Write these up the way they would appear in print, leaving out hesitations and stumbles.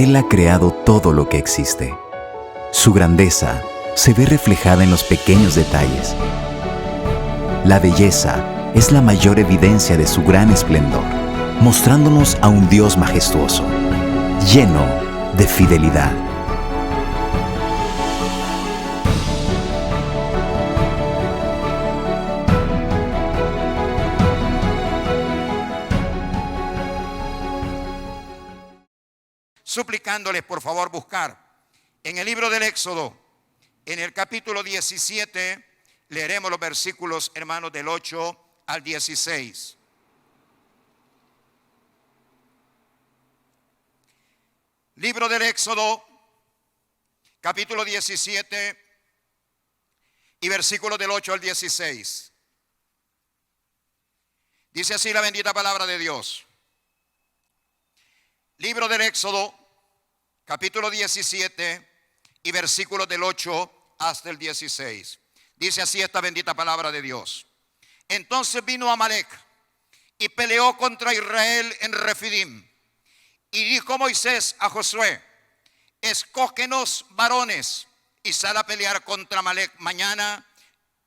Él ha creado todo lo que existe. Su grandeza se ve reflejada en los pequeños detalles. La belleza es la mayor evidencia de su gran esplendor, mostrándonos a un Dios majestuoso, lleno de fidelidad. Suplicándoles por favor buscar en el libro del Éxodo, en el capítulo 17, leeremos los versículos, hermanos, del 8 al 16. Libro del Éxodo, capítulo 17 y versículos del 8 al 16. Dice así la bendita palabra de Dios. Libro del Éxodo, capítulo 17 y versículos del 8 hasta el 16. Dice así esta bendita palabra de Dios. Entonces vino Amalec y peleó contra Israel en Refidim. Y dijo Moisés a Josué: escógenos varones y sal a pelear contra Amalec mañana.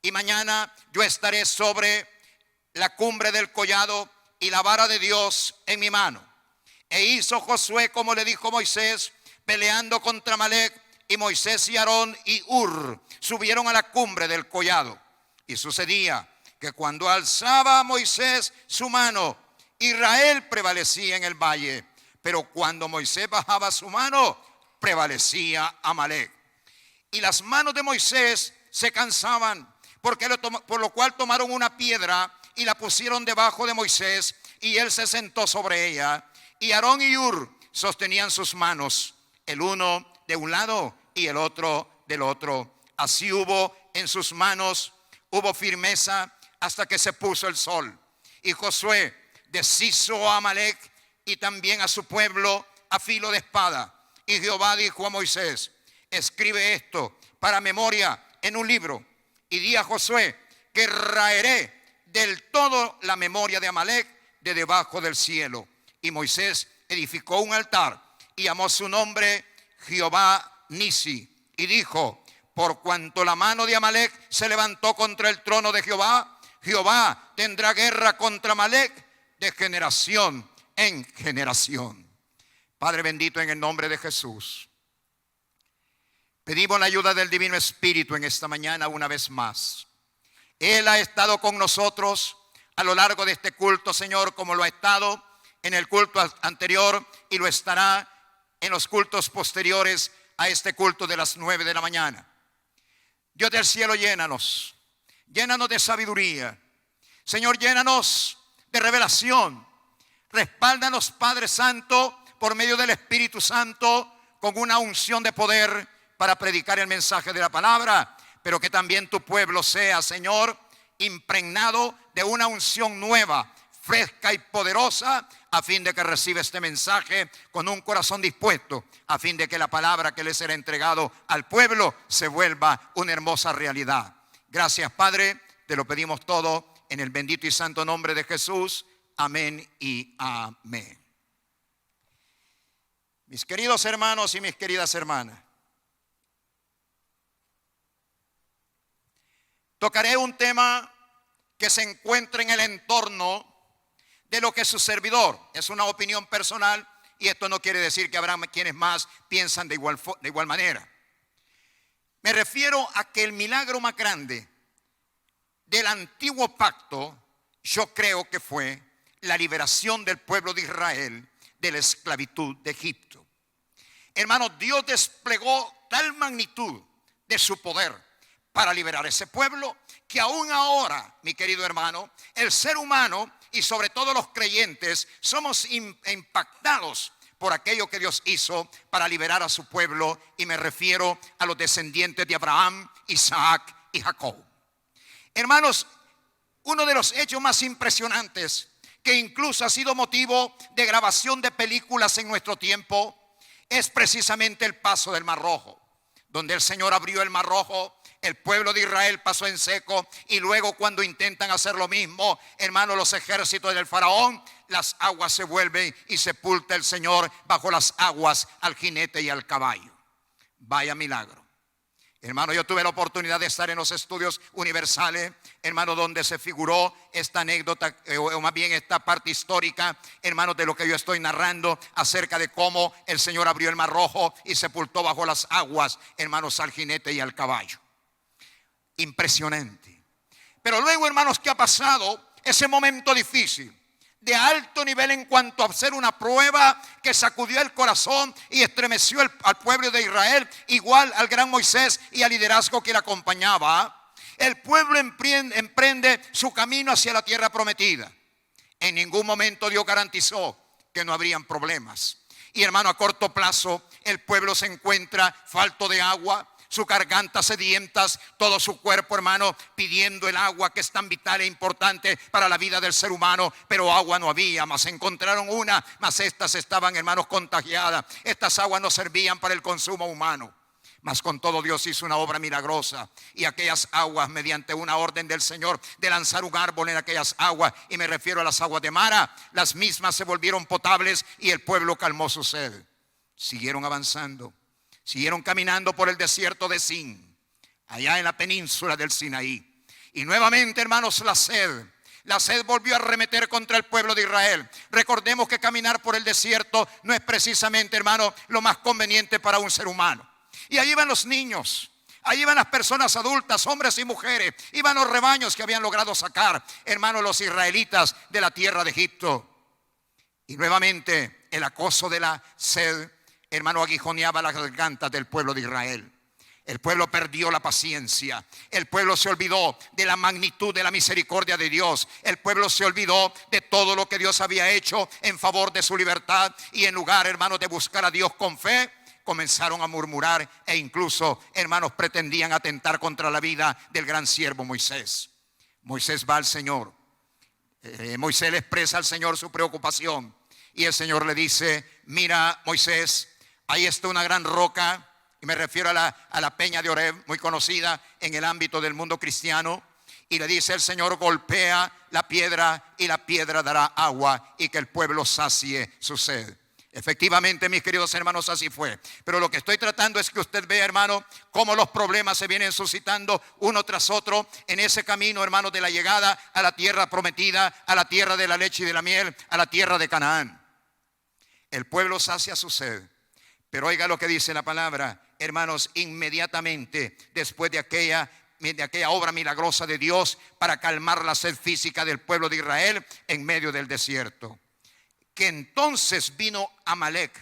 Y mañana yo estaré sobre la cumbre del collado y la vara de Dios en mi mano. E hizo Josué como le dijo Moisés, peleando contra Amalec. Y Moisés y Aarón y Hur subieron a la cumbre del collado. Y sucedía que cuando alzaba Moisés su mano, Israel prevalecía en el valle. Pero cuando Moisés bajaba su mano, prevalecía Amalec. Y las manos de Moisés se cansaban, por lo cual tomaron una piedra y la pusieron debajo de Moisés, y él se sentó sobre ella. Y Aarón y Hur sostenían sus manos, el uno de un lado y el otro del otro. Así hubo en sus manos, hubo firmeza hasta que se puso el sol. Y Josué deshizo a Amalec y también a su pueblo a filo de espada. Y Jehová dijo a Moisés: escribe esto para memoria en un libro, y di a Josué que raeré del todo la memoria de Amalec de debajo del cielo. Y Moisés edificó un altar y llamó su nombre Jehová Nisi. Y dijo: por cuanto la mano de Amalec se levantó contra el trono de Jehová, Jehová tendrá guerra contra Amalec de generación en generación. Padre bendito, en el nombre de Jesús, pedimos la ayuda del Divino Espíritu en esta mañana una vez más. Él ha estado con nosotros a lo largo de este culto, Señor, como lo ha estado en el culto anterior y lo estará en los cultos posteriores a este culto de las 9 de la mañana. Dios del cielo, llénanos de sabiduría. Señor, llénanos de revelación. Respáldanos, Padre Santo, por medio del Espíritu Santo, con una unción de poder para predicar el mensaje de la palabra, pero que también tu pueblo sea, Señor, impregnado de una unción nueva, fresca y poderosa, a fin de que reciba este mensaje con un corazón dispuesto, a fin de que la palabra que le será entregado al pueblo se vuelva una hermosa realidad. Gracias, Padre, te lo pedimos todo en el bendito y santo nombre de Jesús. Amén y amén. Mis queridos hermanos y mis queridas hermanas, tocaré un tema que se encuentra en el entorno de lo que su servidor, es una opinión personal, y esto no quiere decir que habrá quienes más piensan de igual manera. Me refiero a que el milagro más grande del antiguo pacto, yo creo que fue la liberación del pueblo de Israel de la esclavitud de Egipto. Hermanos, Dios desplegó tal magnitud de su poder para liberar a ese pueblo, que aún ahora, mi querido hermano, el ser humano y sobre todo los creyentes somos impactados por aquello que Dios hizo para liberar a su pueblo, y me refiero a los descendientes de Abraham, Isaac y Jacob. Hermanos, uno de los hechos más impresionantes, que incluso ha sido motivo de grabación de películas en nuestro tiempo, es precisamente el paso del Mar Rojo, donde el Señor abrió el Mar Rojo. el pueblo de Israel pasó en seco, y luego cuando intentan hacer lo mismo, hermano, los ejércitos del faraón, las aguas se vuelven y sepulta el Señor bajo las aguas al jinete y al caballo. Vaya milagro. Hermano, yo tuve la oportunidad de estar en los estudios universales, hermano, donde se figuró esta anécdota, o más bien esta parte histórica, hermano, de lo que yo estoy narrando acerca de cómo el Señor abrió el mar rojo y sepultó bajo las aguas, hermanos, al jinete y al caballo. Impresionante. Pero luego, hermanos, ¿qué ha pasado? Ese momento difícil, de alto nivel en cuanto a ser una prueba que sacudió el corazón y estremeció al pueblo de Israel, igual al gran Moisés y al liderazgo que le acompañaba. El pueblo emprende su camino hacia la tierra prometida. En ningún momento Dios garantizó que no habrían problemas. Y hermano, a corto plazo el pueblo se encuentra falto de agua, su garganta sedientas, todo su cuerpo, hermano, pidiendo el agua que es tan vital e importante para la vida del ser humano. Pero agua no había, mas encontraron una, mas estas estaban, hermanos, contagiadas. Estas aguas no servían para el consumo humano. Mas con todo Dios hizo una obra milagrosa, y aquellas aguas, mediante una orden del Señor de lanzar un árbol en aquellas aguas, y me refiero a las aguas de Mara, las mismas se volvieron potables y el pueblo calmó su sed. Siguieron avanzando. Siguieron caminando por el desierto de Sin, allá en la península del Sinaí. Y nuevamente, hermanos, la sed volvió a arremeter contra el pueblo de Israel. Recordemos que caminar por el desierto no es precisamente, hermano, lo más conveniente para un ser humano. Y ahí iban los niños, ahí iban las personas adultas, hombres y mujeres. Iban los rebaños que habían logrado sacar, hermanos, los israelitas de la tierra de Egipto. Y nuevamente el acoso de la sed, hermano, aguijoneaba las gargantas del pueblo de Israel. El pueblo perdió la paciencia. El pueblo se olvidó de la magnitud de la misericordia de Dios. El pueblo se olvidó de todo lo que Dios había hecho en favor de su libertad. Y en lugar, hermanos, de buscar a Dios con fe, comenzaron a murmurar e incluso, hermanos, pretendían atentar contra la vida del gran siervo Moisés. Moisés va al Señor. Moisés le expresa al Señor su preocupación. Y el Señor le dice: mira, Moisés, ahí está una gran roca, y me refiero a la peña de Oreb, muy conocida en el ámbito del mundo cristiano. Y le dice el Señor: golpea la piedra y la piedra dará agua, y que el pueblo sacie su sed. Efectivamente, mis queridos hermanos, así fue. Pero lo que estoy tratando es que usted vea, hermano, cómo los problemas se vienen suscitando uno tras otro en ese camino, hermano, de la llegada a la tierra prometida, a la tierra de la leche y de la miel, a la tierra de Canaán. El pueblo sacia su sed. Pero oiga lo que dice la palabra, hermanos: inmediatamente después de aquella obra milagrosa de Dios para calmar la sed física del pueblo de Israel en medio del desierto, que entonces vino Amalek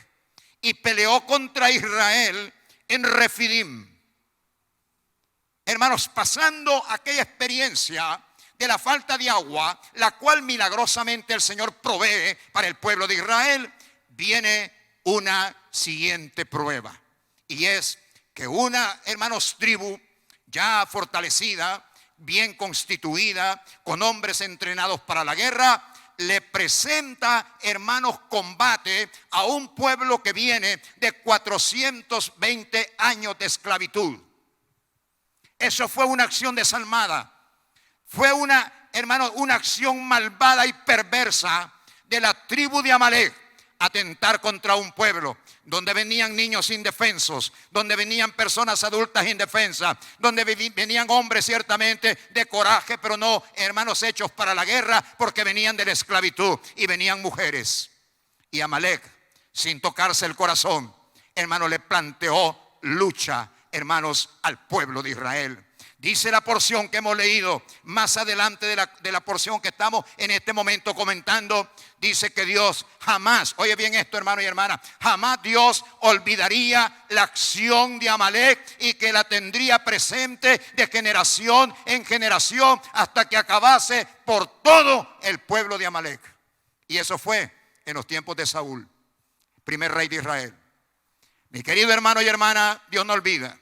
y peleó contra Israel en Refidim. Hermanos, pasando aquella experiencia de la falta de agua, la cual milagrosamente el Señor provee para el pueblo de Israel, viene una siguiente prueba. Y es que una, hermanos, tribu ya fortalecida, bien constituida, con hombres entrenados para la guerra, le presenta, hermanos, combate a un pueblo que viene de 420 años de esclavitud. Eso fue una acción desalmada. Fue una, hermanos, una acción malvada y perversa de la tribu de Amalek. Atentar contra un pueblo donde venían niños indefensos, donde venían personas adultas indefensas, donde venían hombres ciertamente de coraje, pero no, hermanos, hechos para la guerra, porque venían de la esclavitud, y venían mujeres. Y Amalek, sin tocarse el corazón, hermano, le planteó lucha, hermanos, al pueblo de Israel. Dice la porción que hemos leído más adelante de la porción que estamos en este momento comentando. Dice que Dios jamás, oye bien esto, hermano y hermana, jamás Dios olvidaría la acción de Amalek, y que la tendría presente de generación en generación hasta que acabase por todo el pueblo de Amalek. Y eso fue en los tiempos de Saúl, primer rey de Israel. Mi querido hermano y hermana, Dios no olvida.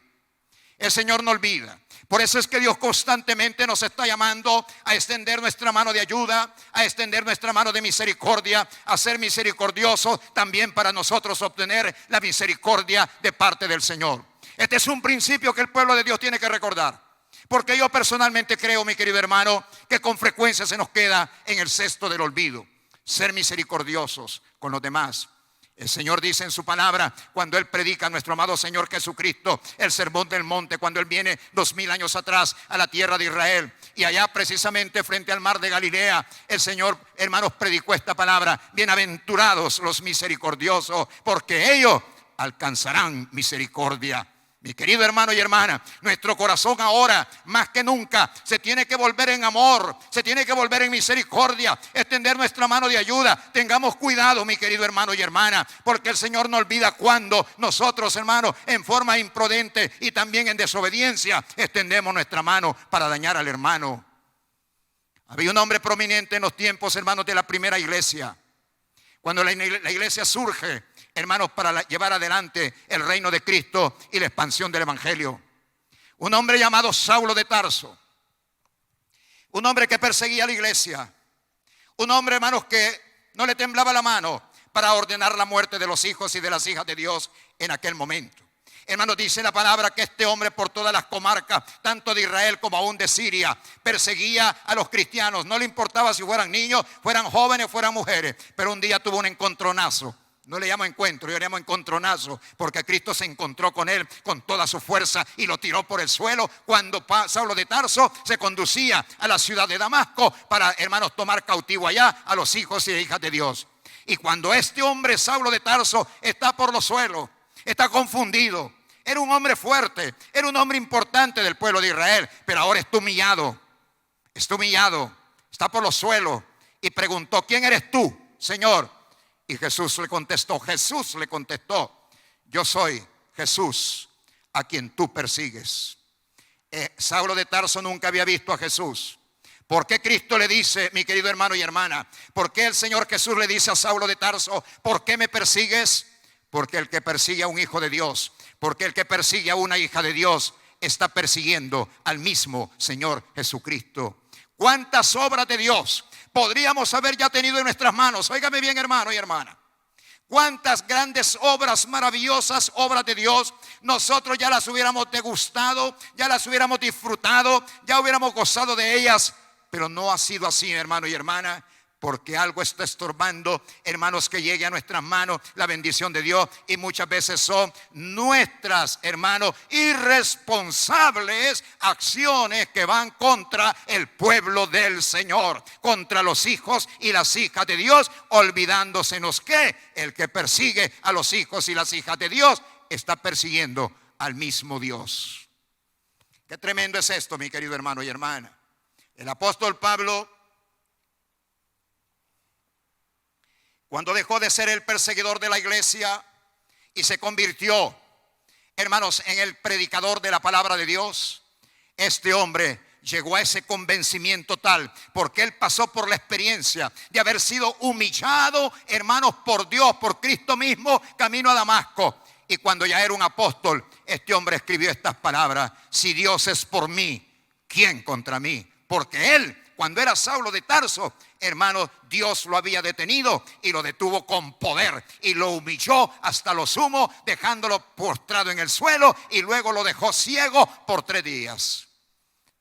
El Señor no olvida. Por eso es que Dios constantemente nos está llamando a extender nuestra mano de ayuda, a extender nuestra mano de misericordia, a ser misericordiosos también para nosotros obtener la misericordia de parte del Señor. Este es un principio que el pueblo de Dios tiene que recordar. Porque yo personalmente creo, mi querido hermano, que con frecuencia se nos queda en el cesto del olvido. Ser misericordiosos con los demás. El Señor dice en su palabra, cuando Él predica a nuestro amado Señor Jesucristo, el sermón del monte, cuando Él viene 2000 años atrás a la tierra de Israel, y allá precisamente frente al mar de Galilea, el Señor, hermanos, predicó esta palabra: bienaventurados los misericordiosos, porque ellos alcanzarán misericordia. Mi querido hermano y hermana, nuestro corazón ahora más que nunca se tiene que volver en amor, se tiene que volver en misericordia, extender nuestra mano de ayuda. Tengamos cuidado, mi querido hermano y hermana, porque el Señor no olvida cuando nosotros, hermano, en forma imprudente y también en desobediencia, extendemos nuestra mano para dañar al hermano. Había un hombre prominente en los tiempos, hermanos, de la primera iglesia. Cuando la iglesia surge, hermanos, para llevar adelante el reino de Cristo y la expansión del evangelio. Un hombre llamado Saulo de Tarso. Un hombre que perseguía a la iglesia. Un hombre, hermanos, que no le temblaba la mano para ordenar la muerte de los hijos y de las hijas de Dios en aquel momento. Hermanos, dice la palabra que este hombre por todas las comarcas, tanto de Israel como aún de Siria, perseguía a los cristianos. No le importaba si fueran niños, fueran jóvenes, fueran mujeres. Pero un día tuvo un encontronazo. No le llamo encuentro, yo le llamo encontronazo, porque Cristo se encontró con él con toda su fuerza y lo tiró por el suelo cuando Saulo de Tarso se conducía a la ciudad de Damasco para, hermanos, tomar cautivo allá a los hijos y hijas de Dios. Y cuando este hombre, Saulo de Tarso, está por los suelos, está confundido. Era un hombre fuerte, era un hombre importante del pueblo de Israel, pero ahora está humillado, está por los suelos y preguntó: ¿quién eres tú, Señor? Y Jesús le contestó, yo soy Jesús a quien tú persigues. Saulo de Tarso nunca había visto a Jesús. ¿Por qué Cristo le dice, mi querido hermano y hermana? ¿Por qué el Señor Jesús le dice a Saulo de Tarso: ¿por qué me persigues? Porque el que persigue a un hijo de Dios, porque el que persigue a una hija de Dios, está persiguiendo al mismo Señor Jesucristo. ¿Cuántas obras de Dios podríamos haber ya tenido en nuestras manos? Óigame bien, hermano y hermana. Cuántas grandes obras, maravillosas obras de Dios, nosotros ya las hubiéramos degustado, ya las hubiéramos disfrutado, ya hubiéramos gozado de ellas. Pero no ha sido así, hermano y hermana, porque algo está estorbando, hermanos, que llegue a nuestras manos la bendición de Dios. Y muchas veces son nuestras, hermanos, irresponsables acciones que van contra el pueblo del Señor, contra los hijos y las hijas de Dios, olvidándosenos que el que persigue a los hijos y las hijas de Dios está persiguiendo al mismo Dios. Qué tremendo es esto, mi querido hermano y hermana. El apóstol Pablo, cuando dejó de ser el perseguidor de la iglesia y se convirtió, hermanos, en el predicador de la palabra de Dios, este hombre llegó a ese convencimiento tal, porque él pasó por la experiencia de haber sido humillado, hermanos, por Dios, por Cristo mismo, camino a Damasco. Y cuando ya era un apóstol, este hombre escribió estas palabras: si Dios es por mí, ¿quién contra mí? Porque él, cuando era Saulo de Tarso, hermanos, Dios lo había detenido y lo detuvo con poder y lo humilló hasta lo sumo, dejándolo postrado en el suelo, y luego lo dejó ciego por 3 días.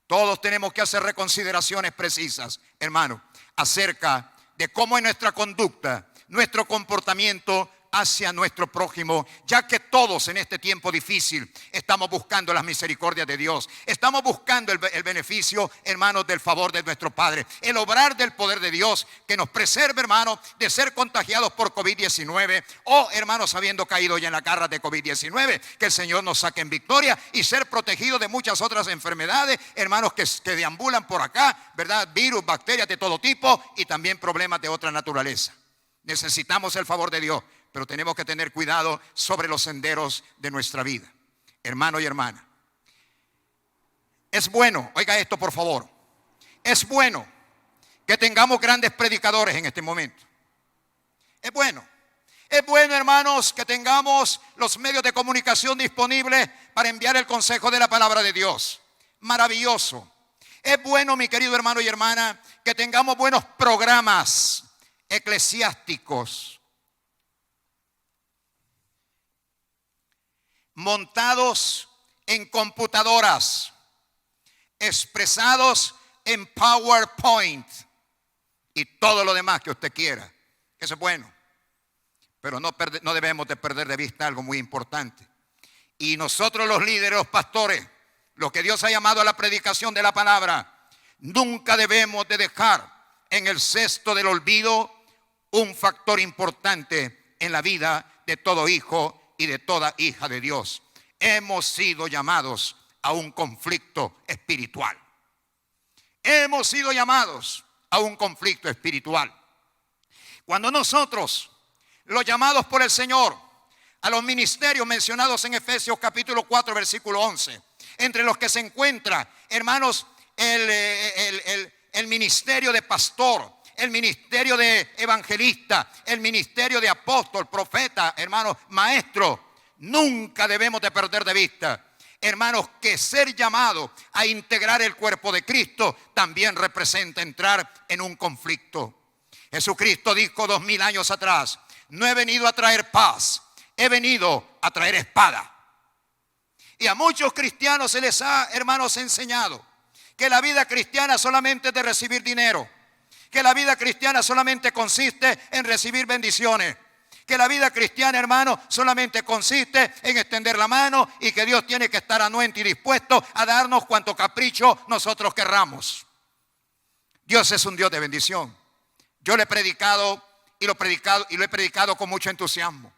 Todos tenemos que hacer reconsideraciones precisas, hermano, acerca de cómo es nuestra conducta, nuestro comportamiento hacia nuestro prójimo, ya que todos en este tiempo difícil estamos buscando las misericordias de Dios, estamos buscando el beneficio, hermanos, del favor de nuestro Padre, el obrar del poder de Dios que nos preserve, hermanos, de ser contagiados por COVID-19 o, hermanos, habiendo caído ya en la garra de COVID-19, que el Señor nos saque en victoria y ser protegidos de muchas otras enfermedades, hermanos, que deambulan por acá, ¿verdad? Virus, bacterias de todo tipo y también problemas de otra naturaleza. Necesitamos el favor de Dios, pero tenemos que tener cuidado sobre los senderos de nuestra vida. Hermano y hermana, es bueno, oiga esto por favor, es bueno que tengamos grandes predicadores en este momento. Es bueno, hermanos, que tengamos los medios de comunicación disponibles para enviar el consejo de la palabra de Dios. Maravilloso. Es bueno, mi querido hermano y hermana, que tengamos buenos programas eclesiásticos montados en computadoras, expresados en PowerPoint y todo lo demás que usted quiera. Eso es bueno, pero no debemos de perder de vista algo muy importante. Y nosotros los líderes, los pastores, los que Dios ha llamado a la predicación de la palabra, nunca debemos de dejar en el cesto del olvido un factor importante en la vida de todo hijo y de toda hija de Dios. Hemos sido llamados a un conflicto espiritual. Hemos sido llamados a un conflicto espiritual. Cuando nosotros, los llamados por el Señor, a los ministerios mencionados en Efesios capítulo 4, versículo 11, entre los que se encuentra, hermanos, el ministerio de pastor, el ministerio de evangelista, el ministerio de apóstol, profeta, hermanos, maestro, nunca debemos de perder de vista, hermanos, que ser llamado a integrar el cuerpo de Cristo también representa entrar en un conflicto. Jesucristo dijo 2000 años atrás: no he venido a traer paz, he venido a traer espada. Y a muchos cristianos se les ha, hermanos, enseñado que la vida cristiana solamente es de recibir dinero, que la vida cristiana solamente consiste en recibir bendiciones, que la vida cristiana, hermano, solamente consiste en extender la mano y que Dios tiene que estar anuente y dispuesto a darnos cuanto capricho nosotros querramos. Dios es un Dios de bendición. Yo le he predicado y lo he predicado con mucho entusiasmo.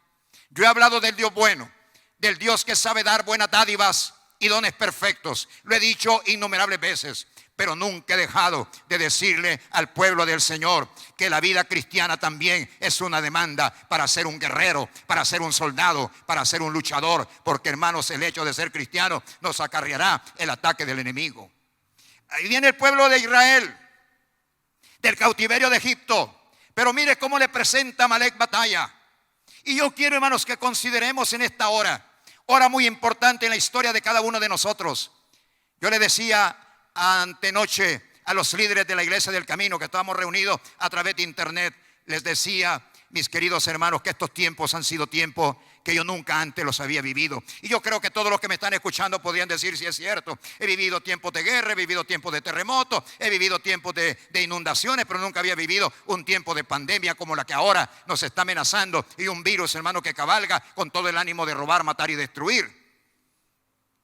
Yo he hablado del Dios bueno, del Dios que sabe dar buenas dádivas y dones perfectos. Lo he dicho innumerables veces, pero nunca he dejado de decirle al pueblo del Señor que la vida cristiana también es una demanda para ser un guerrero, para ser un soldado, para ser un luchador, porque, hermanos, el hecho de ser cristiano nos acarreará el ataque del enemigo. Ahí viene el pueblo de Israel del cautiverio de Egipto, pero mire cómo le presenta Amalek batalla. Y yo quiero, hermanos, que consideremos en esta hora muy importante en la historia de cada uno de nosotros. Yo le decía antenoche a los líderes de la Iglesia del Camino que estábamos reunidos a través de internet, les decía, mis queridos hermanos, que estos tiempos han sido tiempos que yo nunca antes los había vivido. Y yo creo que todos los que me están escuchando podrían decir si es cierto. He vivido tiempos de guerra, he vivido tiempos de terremotos, he vivido tiempos de inundaciones, pero nunca había vivido un tiempo de pandemia como la que ahora nos está amenazando, y un virus, hermano, que cabalga con todo el ánimo de robar, matar y destruir.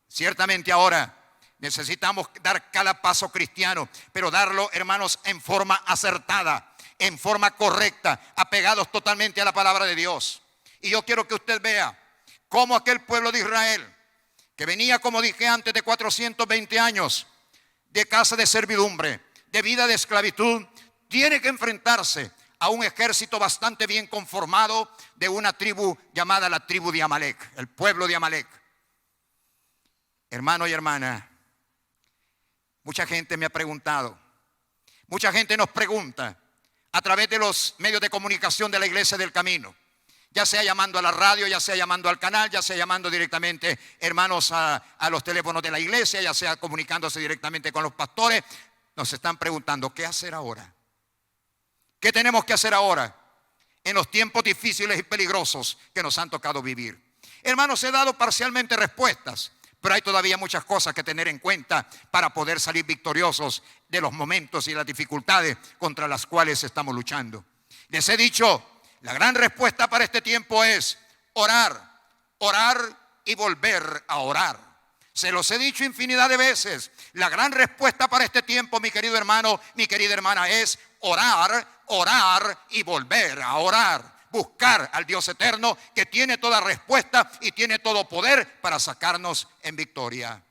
Ciertamente ahora necesitamos dar cada paso cristiano, pero darlo, hermanos, en forma acertada, en forma correcta, apegados totalmente a la palabra de Dios. Y yo quiero que usted vea cómo aquel pueblo de Israel, que venía, como dije antes, de 420 años de casa de servidumbre, de vida de esclavitud, tiene que enfrentarse a un ejército bastante bien conformado de una tribu llamada la tribu de Amalek, el pueblo de Amalek. Hermano y hermana, mucha gente me ha preguntado, mucha gente nos pregunta a través de los medios de comunicación de la Iglesia del Camino, ya sea llamando a la radio, ya sea llamando al canal, ya sea llamando directamente, hermanos, a los teléfonos de la iglesia, ya sea comunicándose directamente con los pastores. Nos están preguntando, ¿qué hacer ahora? ¿Qué tenemos que hacer ahora en los tiempos difíciles y peligrosos que nos han tocado vivir? Hermanos, he dado parcialmente respuestas, pero hay todavía muchas cosas que tener en cuenta para poder salir victoriosos de los momentos y las dificultades contra las cuales estamos luchando. Les he dicho, la gran respuesta para este tiempo es orar, orar y volver a orar. Se los he dicho infinidad de veces. La gran respuesta para este tiempo, mi querido hermano, mi querida hermana, es orar, orar y volver a orar. Buscar al Dios eterno que tiene toda respuesta y tiene todo poder para sacarnos en victoria.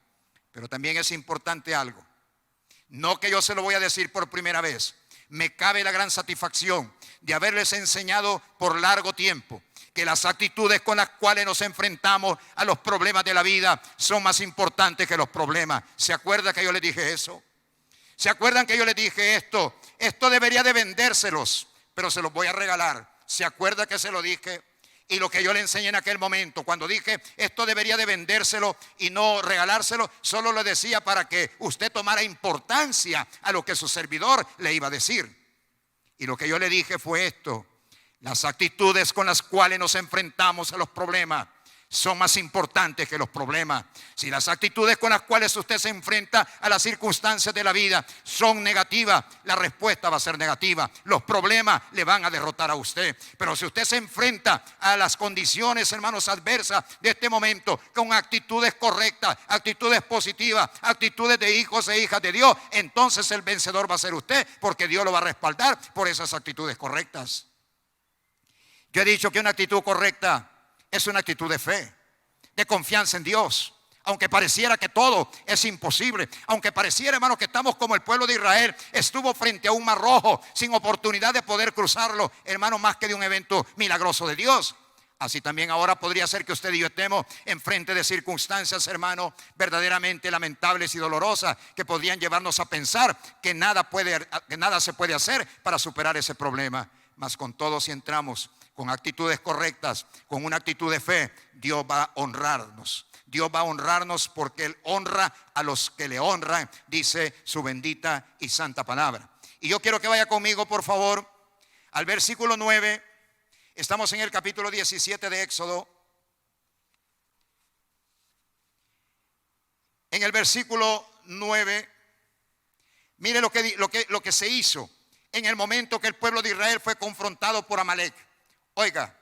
Pero también es importante algo. No que yo se lo voy a decir por primera vez. Me cabe la gran satisfacción de haberles enseñado por largo tiempo que las actitudes con las cuales nos enfrentamos a los problemas de la vida son más importantes que los problemas. ¿Se acuerdan que yo les dije eso? ¿Se acuerdan que yo les dije esto? Esto debería de vendérselos, pero se los voy a regalar. ¿Se acuerda que se lo dije? Y lo que yo le enseñé en aquel momento, cuando dije esto debería de vendérselo y no regalárselo, solo lo decía para que usted tomara importancia a lo que su servidor le iba a decir. Y lo que yo le dije fue esto: las actitudes con las cuales nos enfrentamos a los problemas son más importantes que los problemas. Si las actitudes con las cuales usted se enfrenta a las circunstancias de la vida son negativas, la respuesta va a ser negativa. Los problemas le van a derrotar a usted. Pero si usted se enfrenta a las condiciones, hermanos, adversas de este momento con actitudes correctas, actitudes positivas, actitudes de hijos e hijas de Dios, entonces el vencedor va a ser usted, porque Dios lo va a respaldar por esas actitudes correctas. Yo he dicho que una actitud correcta es una actitud de fe, de confianza en Dios. Aunque pareciera que todo es imposible, aunque pareciera, hermanos, que estamos como el pueblo de Israel estuvo frente a un mar rojo sin oportunidad de poder cruzarlo, hermano, más que de un evento milagroso de Dios. Así también ahora podría ser que usted y yo estemos enfrente de circunstancias, hermano, verdaderamente lamentables y dolorosas, que podrían llevarnos a pensar que nada se puede hacer para superar ese problema. Mas con todo, si entramos con actitudes correctas, con una actitud de fe, Dios va a honrarnos. Dios va a honrarnos porque Él honra a los que le honran, dice su bendita y santa palabra. Y yo quiero que vaya conmigo, por favor, al versículo 9. Estamos en el capítulo 17 de Éxodo. En el versículo 9, mire lo que se hizo en el momento que el pueblo de Israel fue confrontado por Amalek. Oiga,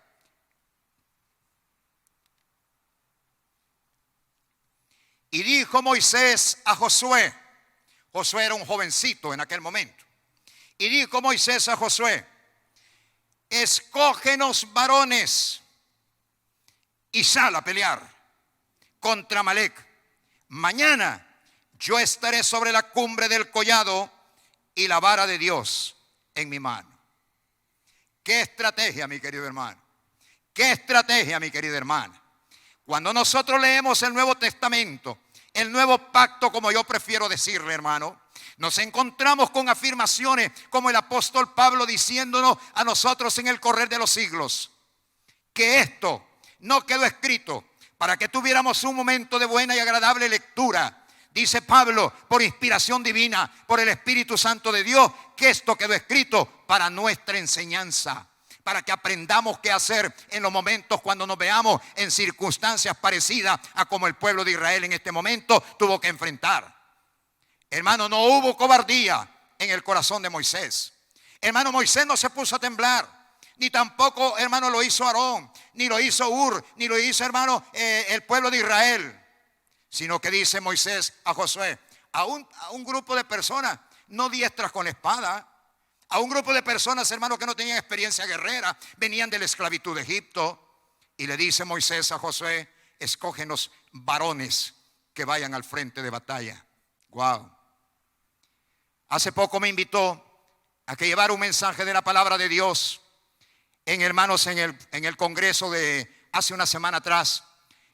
y dijo Moisés a Josué. Josué era un jovencito en aquel momento. Y dijo Moisés a Josué: escógenos varones y sal a pelear contra Amalek. Mañana yo estaré sobre la cumbre del collado y la vara de Dios en mi mano. Qué estrategia, mi querido hermano. Qué estrategia, mi querida hermana. Cuando nosotros leemos el Nuevo Testamento, el nuevo pacto, como yo prefiero decirle, hermano, nos encontramos con afirmaciones como el apóstol Pablo diciéndonos a nosotros en el correr de los siglos que esto no quedó escrito para que tuviéramos un momento de buena y agradable lectura. Dice Pablo, por inspiración divina, por el Espíritu Santo de Dios, que esto quedó escrito para nuestra enseñanza, para que aprendamos qué hacer en los momentos cuando nos veamos en circunstancias parecidas a como el pueblo de Israel en este momento tuvo que enfrentar. Hermano, no hubo cobardía en el corazón de Moisés. Hermano, Moisés no se puso a temblar, ni tampoco, hermano, lo hizo Aarón, ni lo hizo Ur, ni lo hizo, hermano, el pueblo de Israel. Sino que dice Moisés a Josué, a un grupo de personas no diestras con la espada, a un grupo de personas, hermanos, que no tenían experiencia guerrera, venían de la esclavitud de Egipto. Y le dice Moisés a Josué: escógenos varones que vayan al frente de batalla. Wow. Hace poco me invitó a que llevara un mensaje de la palabra de Dios en el congreso de hace una semana atrás,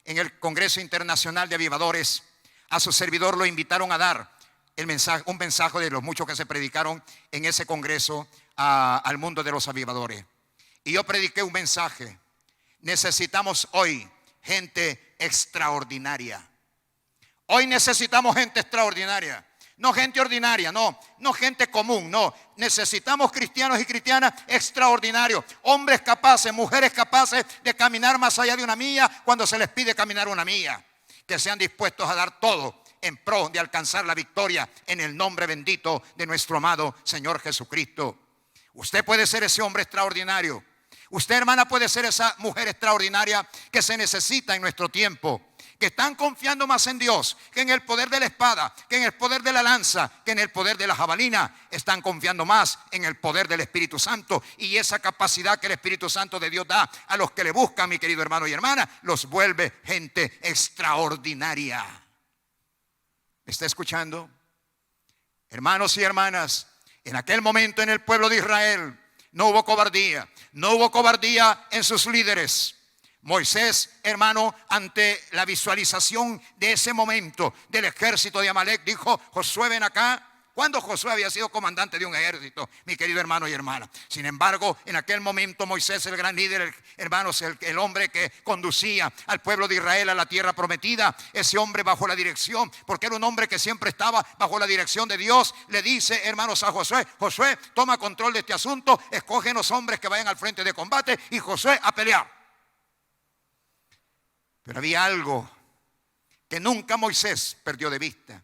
en el Congreso Internacional de Avivadores. A su servidor lo invitaron a dar un mensaje de los muchos que se predicaron en ese congreso al mundo de los avivadores. Y yo prediqué un mensaje: necesitamos hoy gente extraordinaria. Hoy necesitamos gente extraordinaria. No gente ordinaria, no gente común, no. Necesitamos cristianos y cristianas extraordinarios. Hombres capaces, mujeres capaces de caminar más allá de una milla cuando se les pide caminar una milla. Que sean dispuestos a dar todo en pro de alcanzar la victoria en el nombre bendito de nuestro amado Señor Jesucristo. Usted puede ser ese hombre extraordinario. Usted, hermana, puede ser esa mujer extraordinaria que se necesita en nuestro tiempo. Que están confiando más en Dios que en el poder de la espada, que en el poder de la lanza, que en el poder de la jabalina. Están confiando más en el poder del Espíritu Santo y esa capacidad que el Espíritu Santo de Dios da a los que le buscan, mi querido hermano y hermana, los vuelve gente extraordinaria. ¿Me está escuchando? Hermanos y hermanas, en aquel momento en el pueblo de Israel no hubo cobardía, no hubo cobardía en sus líderes. Moisés, hermano, ante la visualización de ese momento del ejército de Amalek, dijo: Josué, ven acá. Cuando Josué había sido comandante de un ejército, mi querido hermano y hermana. Sin embargo, en aquel momento Moisés, el gran líder, hermanos, el hombre que conducía al pueblo de Israel a la tierra prometida, ese hombre bajo la dirección, porque era un hombre que siempre estaba bajo la dirección de Dios, le dice, hermanos, a Josué: Josué, toma control de este asunto, escógenos hombres que vayan al frente de combate, y Josué a pelear. Pero había algo que nunca Moisés perdió de vista.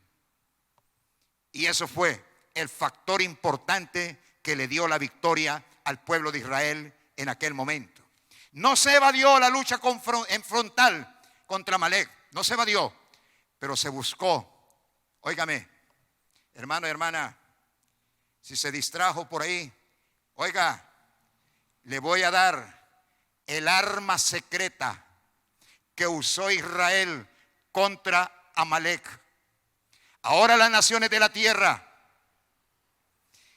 Y eso fue el factor importante que le dio la victoria al pueblo de Israel en aquel momento. No se evadió la lucha en frontal contra Amalek. No se evadió, pero se buscó. Óigame, hermano y hermana, si se distrajo por ahí, oiga, le voy a dar el arma secreta que usó Israel contra Amalek. Ahora las naciones de la tierra,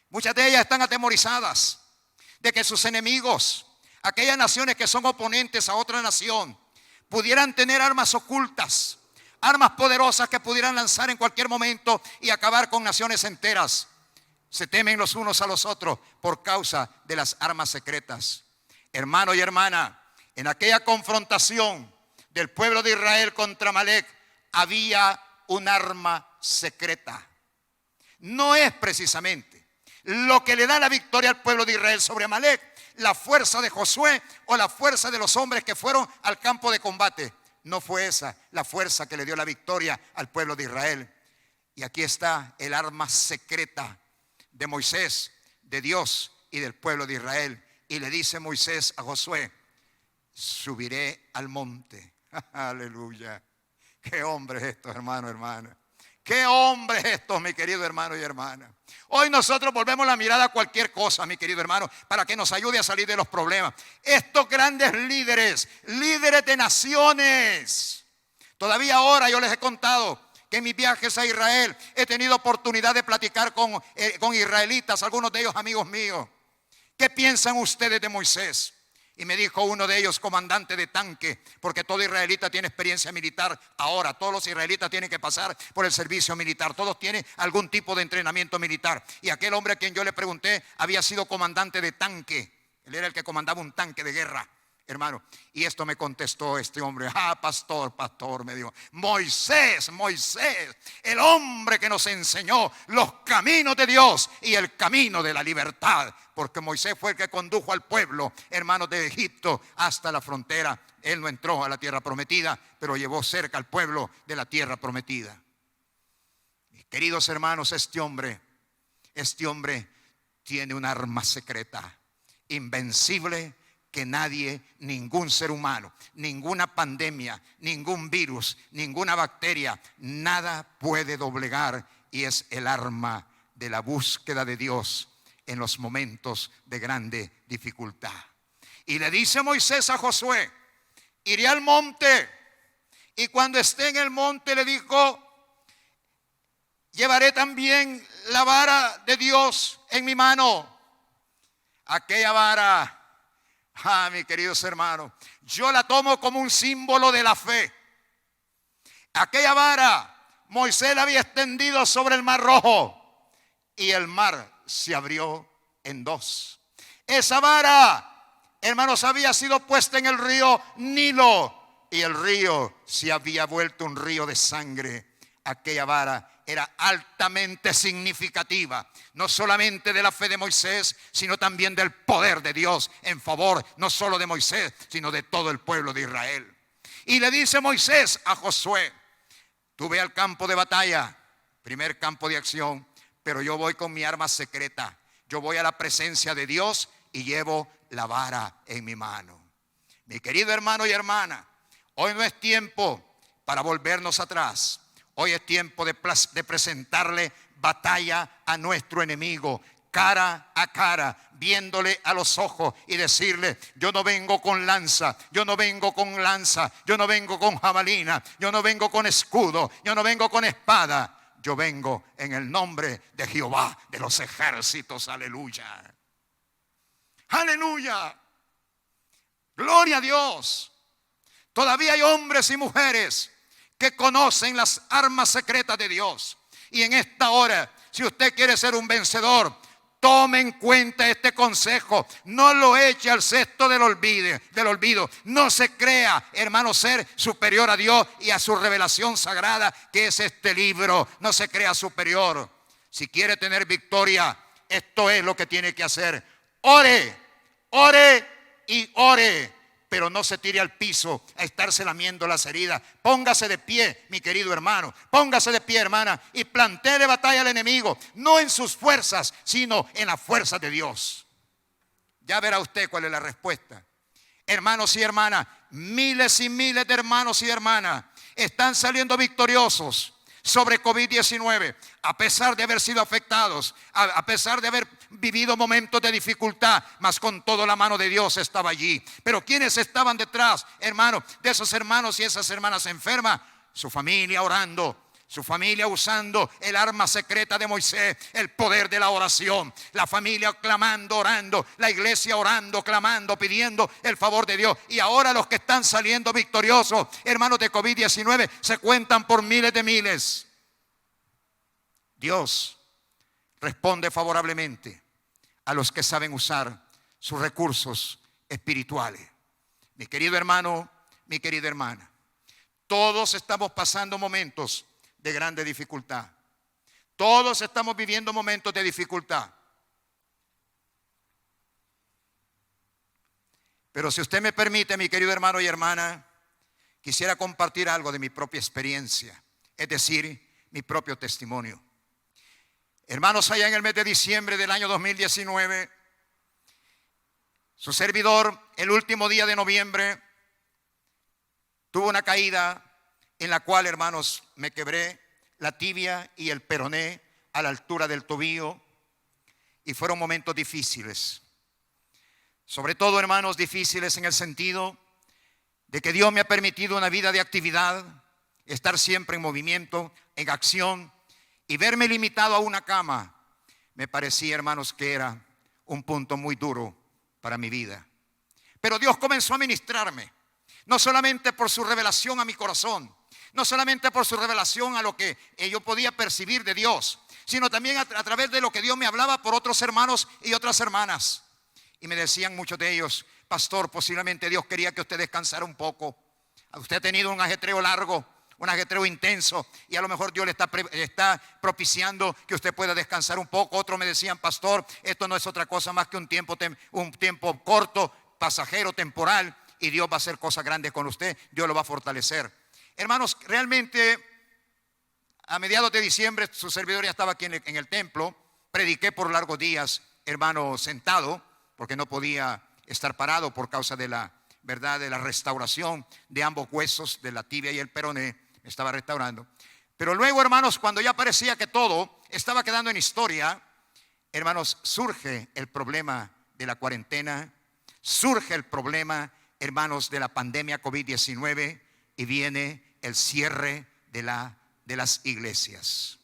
muchas de ellas están atemorizadas de que sus enemigos, aquellas naciones que son oponentes a otra nación, pudieran tener armas ocultas, armas poderosas que pudieran lanzar en cualquier momento y acabar con naciones enteras. Se temen los unos a los otros por causa de las armas secretas. Hermano y hermana, en aquella confrontación del pueblo de Israel contra Amalek había un arma secreta. No es precisamente lo que le da la victoria al pueblo de Israel sobre Amalek, la fuerza de Josué o la fuerza de los hombres que fueron al campo de combate. No fue esa la fuerza que le dio la victoria al pueblo de Israel. Y aquí está el arma secreta de Moisés, de Dios y del pueblo de Israel. Y le dice Moisés a Josué: subiré al monte. Aleluya. Qué hombre es esto, hermano, hermana. Qué hombre es esto, mi querido hermano y hermana. Hoy nosotros volvemos la mirada a cualquier cosa, mi querido hermano, para que nos ayude a salir de los problemas. Estos grandes líderes, líderes de naciones. Todavía ahora yo les he contado que en mis viajes a Israel he tenido oportunidad de platicar con israelitas, algunos de ellos amigos míos. ¿Qué piensan ustedes de Moisés? Y me dijo uno de ellos, comandante de tanque, porque todo israelita tiene experiencia militar ahora. Todos los israelitas tienen que pasar por el servicio militar. Todos tienen algún tipo de entrenamiento militar. Y aquel hombre a quien yo le pregunté había sido comandante de tanque. Él era el que comandaba un tanque de guerra, hermano. Y esto me contestó este hombre: pastor, me dijo: Moisés, el hombre que nos enseñó los caminos de Dios y el camino de la libertad. Porque Moisés fue el que condujo al pueblo, hermanos, de Egipto hasta la frontera. Él no entró a la tierra prometida, pero llevó cerca al pueblo de la tierra prometida. Mis queridos hermanos, este hombre tiene un arma secreta, invencible, que nadie, ningún ser humano, ninguna pandemia, ningún virus, ninguna bacteria, nada puede doblegar, y es el arma de la búsqueda de Dios en los momentos de grande dificultad. Y le dice Moisés a Josué: iré al monte, y cuando esté en el monte, le dijo, llevaré también la vara de Dios en mi mano. Aquella vara, mis queridos hermanos, yo la tomo como un símbolo de la fe. Aquella vara Moisés la había extendido sobre el mar Rojo, y el mar se abrió en dos. Esa vara, hermanos, había sido puesta en el río Nilo, y el río se había vuelto un río de sangre. Aquella vara era altamente significativa, no solamente de la fe de Moisés, sino también del poder de Dios en favor no solo de Moisés, sino de todo el pueblo de Israel. Y le dice Moisés a Josué: tú ve al campo de batalla, primer campo de acción, pero yo voy con mi arma secreta. Yo voy a la presencia de Dios y llevo la vara en mi mano. Mi querido hermano y hermana, hoy no es tiempo para volvernos atrás. Hoy es tiempo de presentarle batalla a nuestro enemigo, cara a cara, viéndole a los ojos y decirle: yo no vengo con lanza, yo no vengo con lanza, yo no vengo con jabalina, yo no vengo con escudo, yo no vengo con espada. Yo vengo en el nombre de Jehová de los ejércitos. Aleluya. Aleluya. Gloria a Dios. Todavía hay hombres y mujeres que conocen las armas secretas de Dios. Y en esta hora, si usted quiere ser un vencedor, tome en cuenta este consejo. No lo eche al cesto del olvido. No se crea, hermano, ser superior a Dios y a su revelación sagrada, que es este libro. No se crea superior. Si quiere tener victoria, esto es lo que tiene que hacer. Ore, ore y ore. pero no se tire al piso a estarse lamiendo las heridas. Póngase de pie, mi querido hermano, póngase de pie, hermana, y plantéele batalla al enemigo, no en sus fuerzas, sino en las fuerzas de Dios. Ya verá usted cuál es la respuesta. Hermanos y hermanas, miles y miles de hermanos y hermanas están saliendo victoriosos sobre COVID-19, a pesar de haber sido afectados, a pesar de haber vivido momentos de dificultad, mas con todo la mano de Dios estaba allí. Pero ¿quiénes estaban detrás, hermanos, de esos hermanos y esas hermanas enfermas? Su familia orando, su familia usando el arma secreta de Moisés, el poder de la oración. La familia clamando, orando, la iglesia orando, clamando, pidiendo el favor de Dios. Y ahora los que están saliendo victoriosos, hermanos, de COVID-19, se cuentan por miles de miles. Dios responde favorablemente a los que saben usar sus recursos espirituales. Mi querido hermano, mi querida hermana, todos estamos pasando momentos de grande dificultad. Todos estamos viviendo momentos de dificultad. Pero si usted me permite, mi querido hermano y hermana, quisiera compartir algo de mi propia experiencia, es decir, mi propio testimonio. Hermanos, allá en el mes de diciembre del año 2019, su servidor, el último día de noviembre, tuvo una caída en la cual, hermanos, me quebré la tibia y el peroné a la altura del tobillo, y fueron momentos difíciles. Sobre todo, hermanos, difíciles en el sentido de que Dios me ha permitido una vida de actividad, estar siempre en movimiento, en acción, y verme limitado a una cama me parecía, hermanos, que era un punto muy duro para mi vida. Pero Dios comenzó a ministrarme, no solamente por su revelación a mi corazón, no solamente por su revelación a lo que yo podía percibir de Dios, sino también a través de lo que Dios me hablaba por otros hermanos y otras hermanas. Y me decían muchos de ellos: pastor, posiblemente Dios quería que usted descansara un poco. Usted ha tenido un ajetreo largo, un ajetreo intenso, y a lo mejor Dios le está propiciando que usted pueda descansar un poco. Otros me decían: pastor, esto no es otra cosa más que un tiempo corto, pasajero, temporal, y Dios va a hacer cosas grandes con usted. Dios lo va a fortalecer. Hermanos, realmente a mediados de diciembre su servidor ya estaba aquí en el templo. Prediqué por largos días, hermano, sentado, porque no podía estar parado por causa de la restauración de ambos huesos, de la tibia y el peroné. Me estaba restaurando. Pero luego, hermanos, cuando ya parecía que todo estaba quedando en historia, hermanos, surge el problema de la cuarentena, surge el problema, hermanos, de la pandemia COVID-19, y viene el cierre de las iglesias.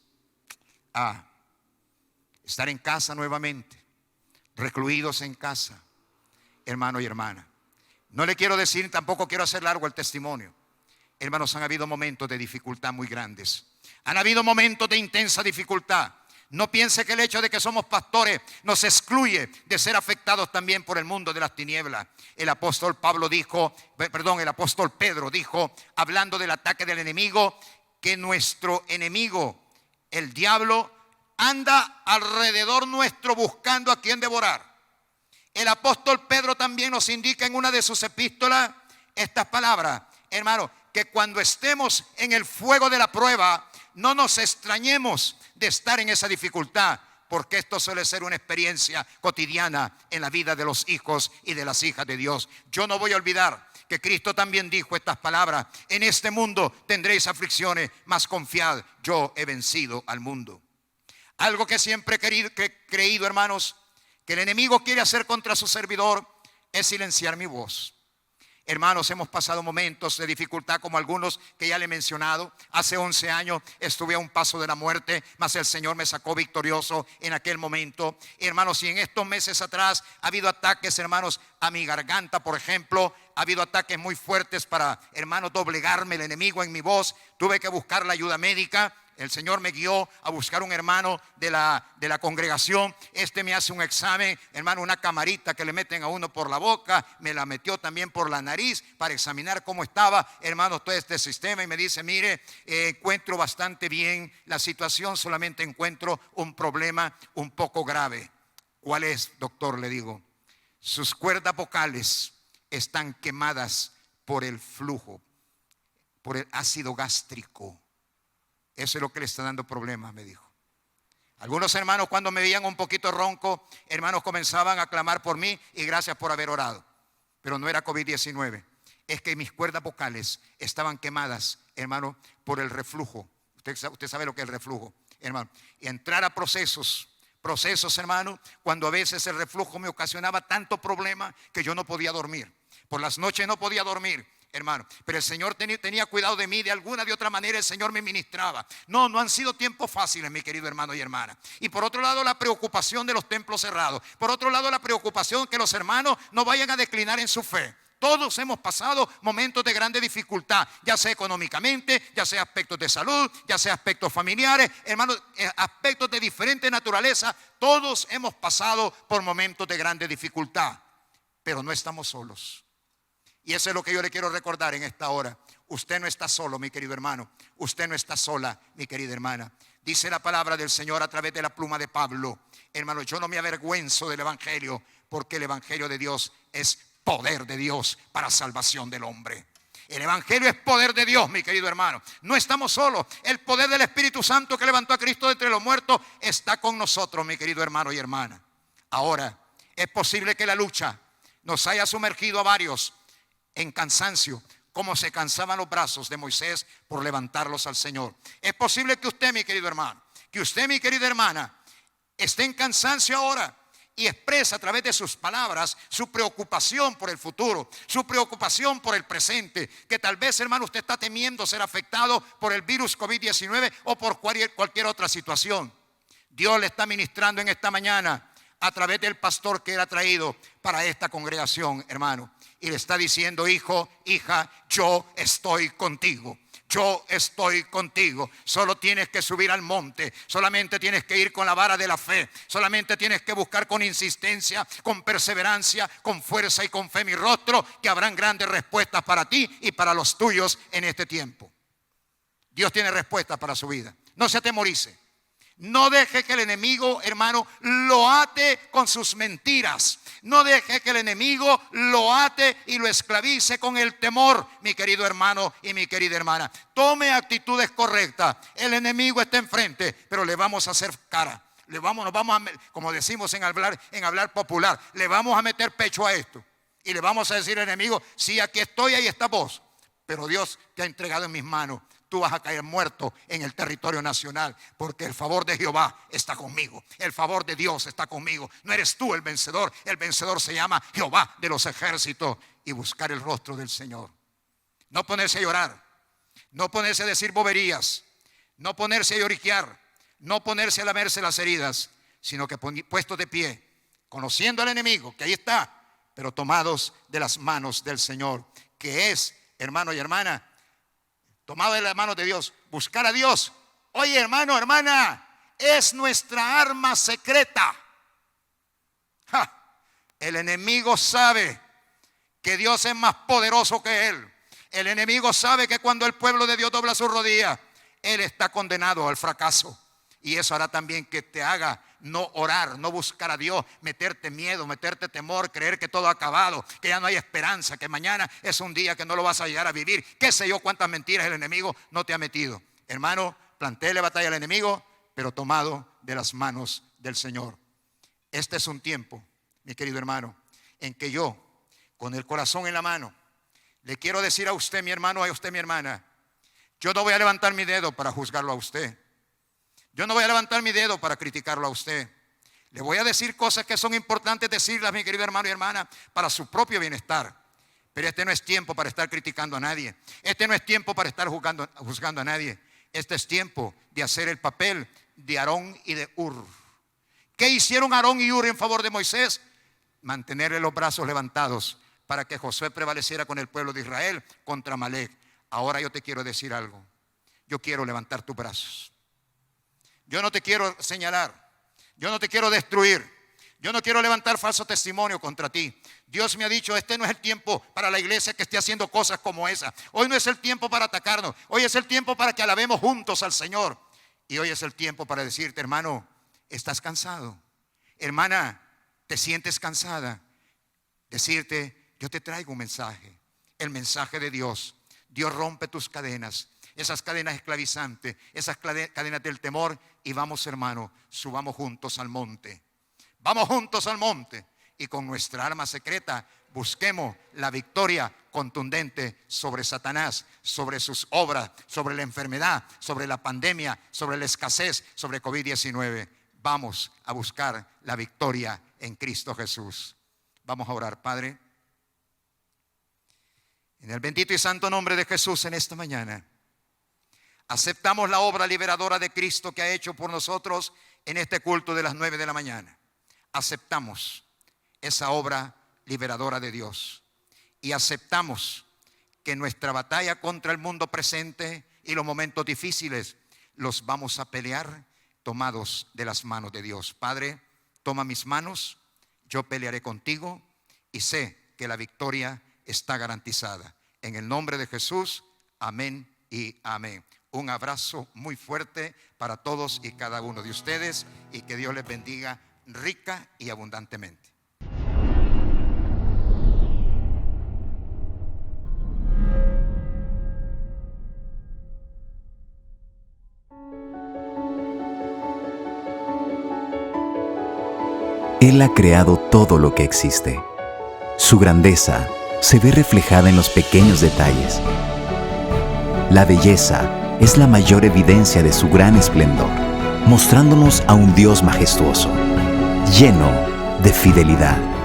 Estar en casa nuevamente, recluidos en casa, hermano y hermana. No le quiero decir, tampoco quiero hacer largo el testimonio. Hermanos, han habido momentos de dificultad muy grandes. Han habido momentos de intensa dificultad. No piense que el hecho de que somos pastores nos excluye de ser afectados también por el mundo de las tinieblas. El apóstol Pedro dijo, hablando del ataque del enemigo, que nuestro enemigo, el diablo, anda alrededor nuestro buscando a quien devorar. El apóstol Pedro también nos indica en una de sus epístolas estas palabras, hermano, que cuando estemos en el fuego de la prueba, no nos extrañemos de estar en esa dificultad, porque esto suele ser una experiencia cotidiana en la vida de los hijos y de las hijas de Dios. Yo no voy a olvidar que Cristo también dijo estas palabras: en este mundo tendréis aflicciones, mas confiad, yo he vencido al mundo. Algo que siempre he creído, hermanos, que el enemigo quiere hacer contra su servidor, es silenciar mi voz. Hermanos, hemos pasado momentos de dificultad como algunos que ya le he mencionado. Hace 11 años estuve a un paso de la muerte, mas el Señor me sacó victorioso en aquel momento. Hermanos, y en estos meses atrás ha habido ataques, hermanos, a mi garganta, por ejemplo. Ha habido ataques muy fuertes para, hermanos, doblegarme el enemigo en mi voz. Tuve que buscar la ayuda médica. El Señor me guió a buscar un hermano de la congregación. Me hace un examen, hermano, una camarita que le meten a uno por la boca. Me la metió también por la nariz para examinar cómo estaba, hermano, todo este sistema. Y me dice: mire, encuentro bastante bien la situación, solamente encuentro un problema un poco grave. ¿Cuál es, doctor? Le digo: sus cuerdas vocales están quemadas por el flujo, por el ácido gástrico. Eso es lo que le está dando problemas, me dijo. Algunos hermanos, cuando me veían un poquito ronco, hermanos, comenzaban a clamar por mí y gracias por haber orado. Pero no era COVID-19, es que mis cuerdas vocales estaban quemadas, hermano, por el reflujo. Usted sabe lo que es el reflujo, hermano. Y entrar a procesos, hermano, cuando a veces el reflujo me ocasionaba tanto problema que yo no podía dormir. Por las noches no podía dormir, hermano. Pero el Señor tenía cuidado de mí. De alguna de otra manera el Señor me ministraba. No han sido tiempos fáciles, mi querido hermano y hermana. Y por otro lado, la preocupación de los templos cerrados. Por otro lado, la preocupación que los hermanos no vayan a declinar en su fe. Todos hemos pasado momentos de grande dificultad, ya sea económicamente, ya sea aspectos de salud, ya sea aspectos familiares, hermanos, aspectos de diferente naturaleza. Todos hemos pasado por momentos de grande dificultad, pero no estamos solos. Y eso es lo que yo le quiero recordar en esta hora. Usted no está solo, mi querido hermano. Usted no está sola, mi querida hermana. Dice la palabra del Señor a través de la pluma de Pablo. Hermano, yo no me avergüenzo del evangelio, porque el evangelio de Dios es poder de Dios para salvación del hombre. El evangelio es poder de Dios, mi querido hermano. No estamos solos. El poder del Espíritu Santo que levantó a Cristo de entre los muertos está con nosotros, mi querido hermano y hermana. Ahora, es posible que la lucha nos haya sumergido a varios en cansancio, como se cansaban los brazos de Moisés por levantarlos al Señor. Es posible que usted, mi querido hermano, que usted, mi querida hermana, esté en cansancio ahora y expresa a través de sus palabras su preocupación por el futuro, su preocupación por el presente, que tal vez, hermano, usted está temiendo ser afectado por el virus COVID-19 o por cualquier otra situación. Dios le está ministrando en esta mañana a través del pastor que era traído para esta congregación, hermano, y le está diciendo: hijo, hija, yo estoy contigo. Yo estoy contigo. Solo tienes que subir al monte. Solamente tienes que ir con la vara de la fe. Solamente tienes que buscar con insistencia, con perseverancia, con fuerza y con fe mi rostro, que habrán grandes respuestas para ti y para los tuyos en este tiempo. Dios tiene respuestas para su vida. No se atemorice. No deje que el enemigo, hermano, lo ate con sus mentiras. No deje que el enemigo lo ate y lo esclavice con el temor, mi querido hermano y mi querida hermana. Tome actitudes correctas. El enemigo está enfrente, pero le vamos a hacer cara. Como decimos en hablar popular, le vamos a meter pecho a esto. Y le vamos a decir al enemigo: sí, aquí estoy, ahí está vos. Pero Dios te ha entregado en mis manos. Tú vas a caer muerto en el territorio nacional, porque el favor de Jehová está conmigo. El favor de Dios está conmigo. No eres tú el vencedor se llama Jehová de los ejércitos. Y buscar el rostro del Señor. No ponerse a llorar, no ponerse a decir boberías, no ponerse a lloriquear, no ponerse a lamerse las heridas, sino que puestos de pie, conociendo al enemigo que ahí está, pero tomados de las manos del Señor, que es, hermano y hermana, tomado de las manos de Dios, buscar a Dios. Oye, hermano, hermana, es nuestra arma secreta. El enemigo sabe que Dios es más poderoso que él. El enemigo sabe que cuando el pueblo de Dios dobla sus rodillas, él está condenado al fracaso. Y eso hará también que te haga no orar, no buscar a Dios, meterte miedo, meterte temor, creer que todo ha acabado, que ya no hay esperanza, que mañana es un día que no lo vas a llegar a vivir. Qué sé yo cuántas mentiras el enemigo no te ha metido. Hermano, plantéele batalla al enemigo, pero tomado de las manos del Señor. Este es un tiempo, mi querido hermano, en que yo, con el corazón en la mano, le quiero decir a usted, mi hermano, a usted, mi hermana, yo no voy a levantar mi dedo para juzgarlo a usted. Yo no voy a levantar mi dedo para criticarlo a usted. Le voy a decir cosas que son importantes decirlas, mi querido hermano y hermana, para su propio bienestar. Pero este no es tiempo para estar criticando a nadie. Este no es tiempo para estar juzgando a nadie. Este es tiempo de hacer el papel de Aarón y de Hur. ¿Qué hicieron Aarón y Hur en favor de Moisés? Mantenerle los brazos levantados para que Josué prevaleciera con el pueblo de Israel contra Amalek. Ahora yo te quiero decir algo. Yo quiero levantar tus brazos. Yo no te quiero señalar. Yo no te quiero destruir. Yo no quiero levantar falso testimonio contra ti. Dios me ha dicho: este no es el tiempo para la iglesia que esté haciendo cosas como esa. Hoy no es el tiempo para atacarnos. Hoy es el tiempo para que alabemos juntos al Señor. Y hoy es el tiempo para decirte: hermano, ¿estás cansado? Hermana, ¿te sientes cansada? Decirte: Yo te traigo un mensaje, el mensaje de Dios. Dios rompe tus cadenas, esas cadenas esclavizantes, esas cadenas del temor. Y vamos, hermano, subamos juntos al monte. Vamos juntos al monte y con nuestra arma secreta busquemos la victoria contundente sobre Satanás, sobre sus obras, sobre la enfermedad, sobre la pandemia, sobre la escasez, sobre COVID-19. Vamos a buscar la victoria en Cristo Jesús. Vamos a orar. Padre, en el bendito y santo nombre de Jesús, en esta mañana aceptamos la obra liberadora de Cristo que ha hecho por nosotros en este culto de las 9 de la mañana. Aceptamos esa obra liberadora de Dios y aceptamos que nuestra batalla contra el mundo presente y los momentos difíciles los vamos a pelear tomados de las manos de Dios. Padre, toma mis manos, yo pelearé contigo y sé que la victoria está garantizada. En el nombre de Jesús, amén y amén. Un abrazo muy fuerte para todos y cada uno de ustedes y que Dios les bendiga rica y abundantemente. Él ha creado todo lo que existe. Su grandeza se ve reflejada en los pequeños detalles. La belleza es la mayor evidencia de su gran esplendor, mostrándonos a un Dios majestuoso, lleno de fidelidad.